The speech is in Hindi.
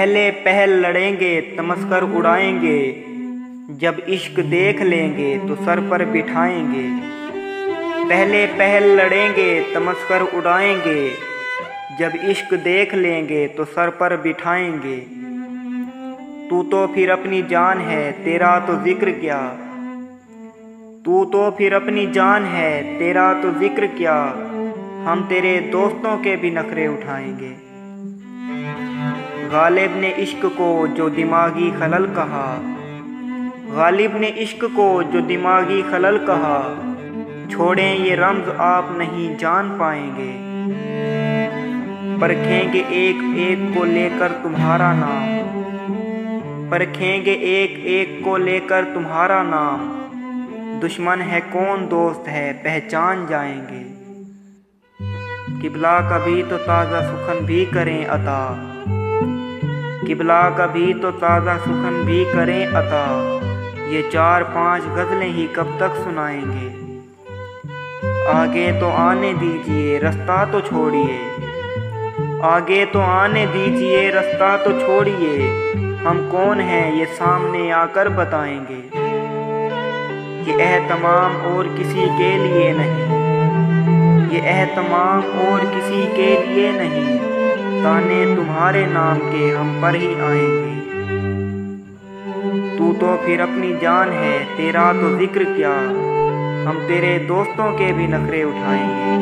पहले पहल लड़ेंगे तमस्कर उड़ाएंगे, जब इश्क देख लेंगे तो सर पर बिठाएंगे। पहले पहल लड़ेंगे तमस्कर उड़ाएंगे, जब इश्क देख लेंगे तो सर पर बिठाएंगे। तू तो फिर अपनी जान है तेरा तो जिक्र क्या, तू तो फिर अपनी जान है तेरा तो जिक्र क्या, हम तेरे दोस्तों के भी नखरे उठाएंगे। गालिब ने इश्क को जो दिमागी खलल कहा, गालिब ने इश्क को जो दिमागी खलल कहा, छोड़ें ये रम्ज आप नहीं जान पाएंगे। परखेंगे एक एक को लेकर तुम्हारा नाम, परखेंगे एक एक को लेकर तुम्हारा नाम, दुश्मन है कौन दोस्त है पहचान जाएंगे। किबला कभी तो ताज़ा सुखन भी करें अता, किबला कभी तो ताज़ा सुखन भी करें अता, ये 4-5 गज़लें ही कब तक सुनाएंगे। आगे तो आने दीजिए रास्ता तो छोड़िए, आगे तो आने दीजिए रास्ता तो छोड़िए, हम कौन हैं ये सामने आकर बताएंगे। ये एहतमाम और किसी के लिए नहीं, ये एहतमाम और किसी के लिए नहीं, ताने तुम्हारे नाम के हम पर ही आएंगे। तू तो फिर अपनी जान है तेरा तो जिक्र क्या, हम तेरे दोस्तों के भी नखरे उठाएंगे।